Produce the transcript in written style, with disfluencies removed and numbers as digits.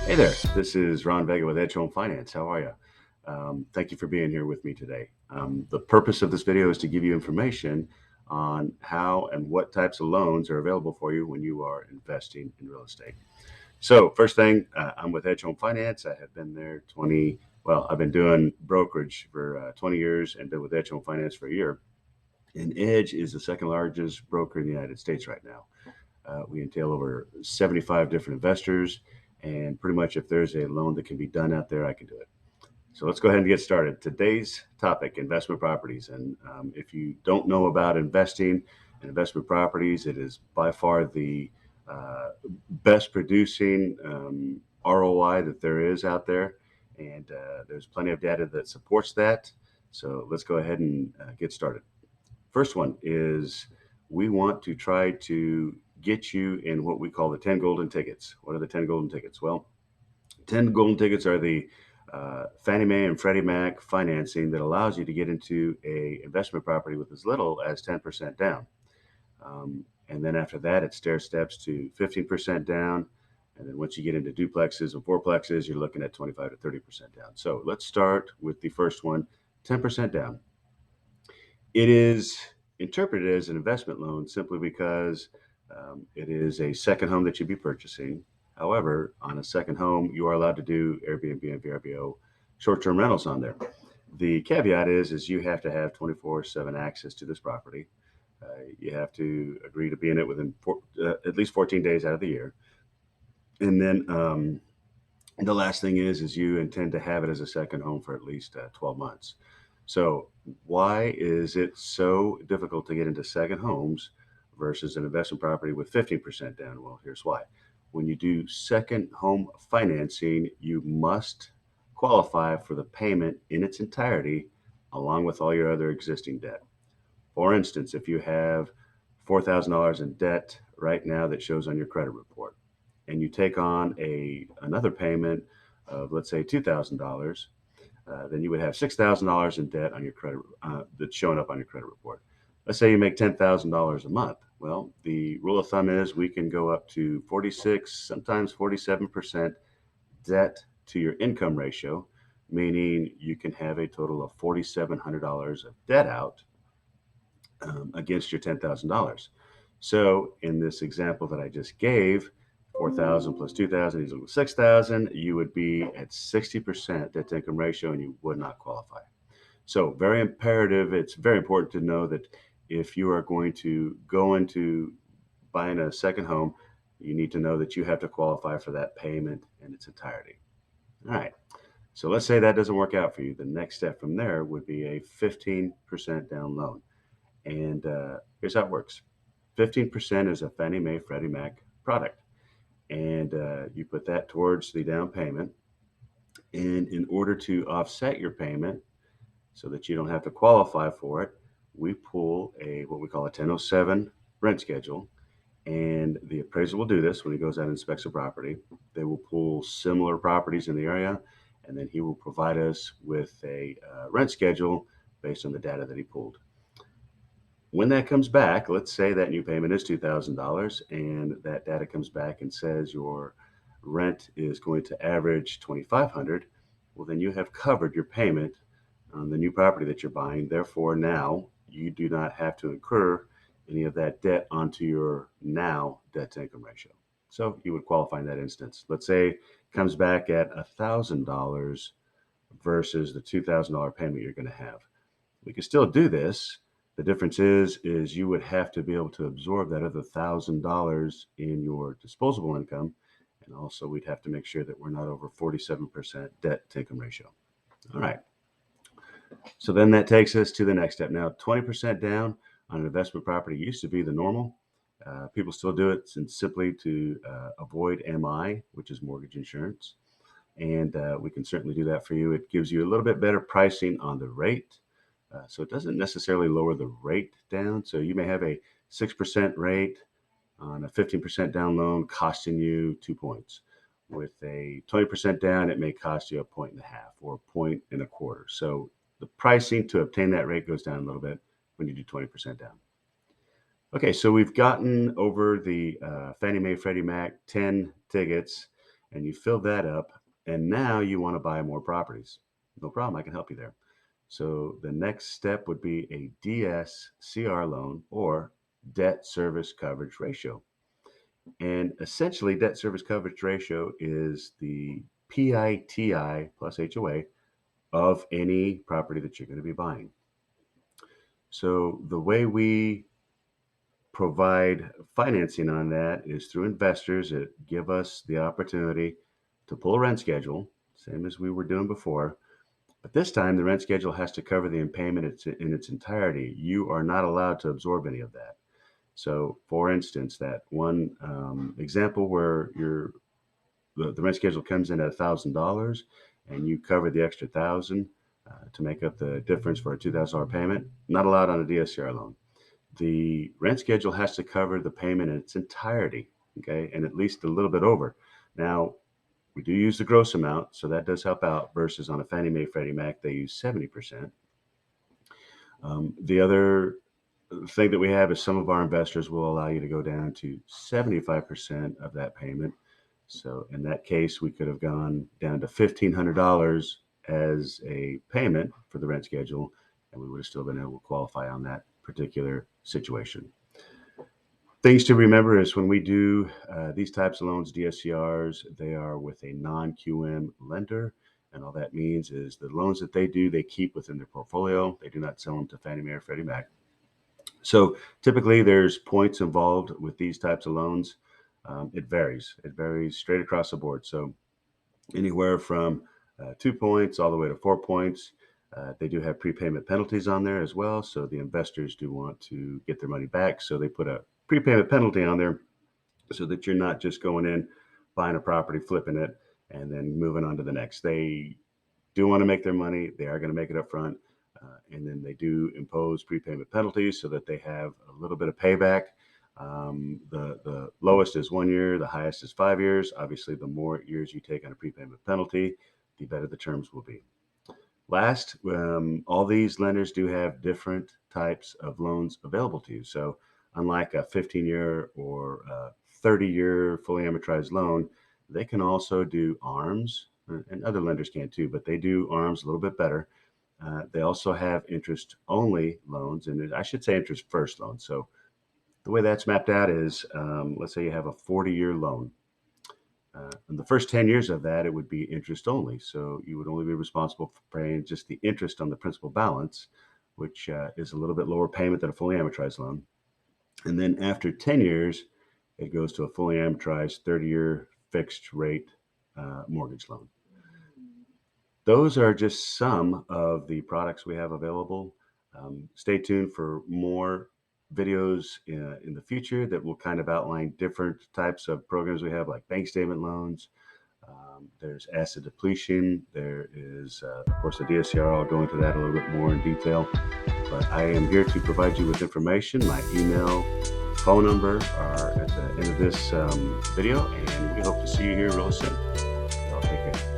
Hey there, this is Ron Vega with Edge Home Finance. How are you? Thank you for being here with me today. The purpose of this video is to give you information on how and what types of loans are available for you when you are investing in real estate. So, first thing, I'm with Edge Home Finance. I have been there I've been doing brokerage for 20 years and been with Edge Home Finance for a year. And Edge is the second largest broker in the United States right now. We entail over 75 different investors, and pretty much if there's a loan that can be done out there, I can do it. So let's go ahead and get started. Today's topic, investment properties. And if you don't know about investing in investment properties, it is by far the uh, best producing ROI that there is out there. And there's plenty of data that supports that. So let's go ahead and get started. First one is we want to try to get you in what we call the 10 golden tickets. What are the 10 golden tickets? Well, 10 golden tickets are the Fannie Mae and Freddie Mac financing that allows you to get into a investment property with as little as 10% down. And then after that, it stair steps to 15% down. And then once you get into duplexes and fourplexes, you're looking at 25 to 30% down. So let's start with the first one, 10% down. It is interpreted as an investment loan simply because it is a second home that you'd be purchasing. However, on a second home, you are allowed to do Airbnb and VRBO short-term rentals on there. The caveat is you have to have 24/7 access to this property. You have to agree to be in it within at least 14 days out of the year. And then the last thing is you intend to have it as a second home for at least 12 months. So why is it so difficult to get into second homes versus an investment property with 15% down? Well, here's why. When you do second home financing, you must qualify for the payment in its entirety along with all your other existing debt. For instance, if you have $4,000 in debt right now that shows on your credit report, and you take on another payment of, let's say, $2,000, then you would have $6,000 in debt on your credit that's showing up on your credit report. Let's say you make $10,000 a month. Well, the rule of thumb is we can go up to 46, sometimes 47% debt to your income ratio, meaning you can have a total of $4,700 of debt out against your $10,000. So in this example that I just gave, 4,000 plus 2,000 equals 6,000, you would be at 60% debt to income ratio and you would not qualify. So very imperative, it's very important to know that if you are going to go into buying a second home, you need to know that you have to qualify for that payment in its entirety. All right. So let's say that doesn't work out for you. The next step from there would be a 15% down loan. And here's how it works. 15% is a Fannie Mae Freddie Mac product. And you put that towards the down payment. And in order to offset your payment so that you don't have to qualify for it, we pull what we call a 1007 rent schedule. And the appraiser will do this when he goes out and inspects a property. They will pull similar properties in the area, and then he will provide us with a rent schedule based on the data that he pulled. When that comes back, let's say that new payment is $2,000 and that data comes back and says your rent is going to average $2,500. Well, then you have covered your payment on the new property that you're buying. Therefore, now you do not have to incur any of that debt onto your now debt to income ratio. So you would qualify in that instance. Let's say it comes back at $1,000 versus the $2,000 payment you're going to have. We can still do this. The difference is you would have to be able to absorb that other $1,000 in your disposable income. And also we'd have to make sure that we're not over 47% debt to income ratio. All right. So then that takes us to the next step. Now, 20% down on an investment property used to be the normal. People still do it simply to avoid MI, which is mortgage insurance. And we can certainly do that for you. It gives you a little bit better pricing on the rate. So it doesn't necessarily lower the rate down. So you may have a 6% rate on a 15% down loan costing you 2 points. With a 20% down, it may cost you 1.5 points or 1.25 points. So the pricing to obtain that rate goes down a little bit when you do 20% down. Okay, so we've gotten over the Fannie Mae, Freddie Mac 10 tickets, and you fill that up, and now you want to buy more properties. No problem, I can help you there. So the next step would be a DSCR loan, or debt service coverage ratio. And essentially, debt service coverage ratio is the PITI plus HOA of any property that you're going to be buying. So the way we provide financing on that is through investors that give us the opportunity to pull a rent schedule, same as we were doing before. But this time, the rent schedule has to cover the payment in its entirety. You are not allowed to absorb any of that. So, for instance, that one example where the rent schedule comes in at $1,000 and you cover the extra $1,000 to make up the difference for a $2,000 payment, not allowed on a DSCR loan. The rent schedule has to cover the payment in its entirety, okay, and at least a little bit over. Now, we do use the gross amount, so that does help out, versus on a Fannie Mae, Freddie Mac, they use 70%. The other thing that we have is some of our investors will allow you to go down to 75% of that payment. So in that case, we could have gone down to $1,500 as a payment for the rent schedule, and we would have still been able to qualify on that particular situation. Things to remember is when we do these types of loans, DSCRs, they are with a non-QM lender. And all that means is the loans that they do, they keep within their portfolio. They do not sell them to Fannie Mae or Freddie Mac. So typically there's points involved with these types of loans. It varies. It varies straight across the board. So anywhere from 2 points all the way to 4 points. They do have prepayment penalties on there as well. So the investors do want to get their money back. So they put a prepayment penalty on there so that you're not just going in, buying a property, flipping it, and then moving on to the next. They do want to make their money. They are going to make it up front. And then they do impose prepayment penalties so that they have a little bit of payback. The lowest is 1 year, the highest is 5 years. Obviously, the more years you take on a prepayment penalty, the better the terms will be. Last, all these lenders do have different types of loans available to you. So unlike a 15-year or 30-year fully amortized loan, they can also do ARMs, and other lenders can too, but they do ARMs a little bit better. They also have interest-only loans, and I should say interest-first loans. So the way that's mapped out is, let's say you have a 40-year loan. In the first 10 years of that, it would be interest only. So you would only be responsible for paying just the interest on the principal balance, which is a little bit lower payment than a fully amortized loan. And then after 10 years, it goes to a fully amortized 30-year fixed rate mortgage loan. Those are just some of the products we have available. Stay tuned for more videos in the future that will kind of outline different types of programs we have, like bank statement loans. There's asset depletion. There is, of course, the DSCR. I'll go into that a little bit more in detail. But I am here to provide you with information. My email, phone number are at the end of this video, and we hope to see you here real soon. Y'all take care.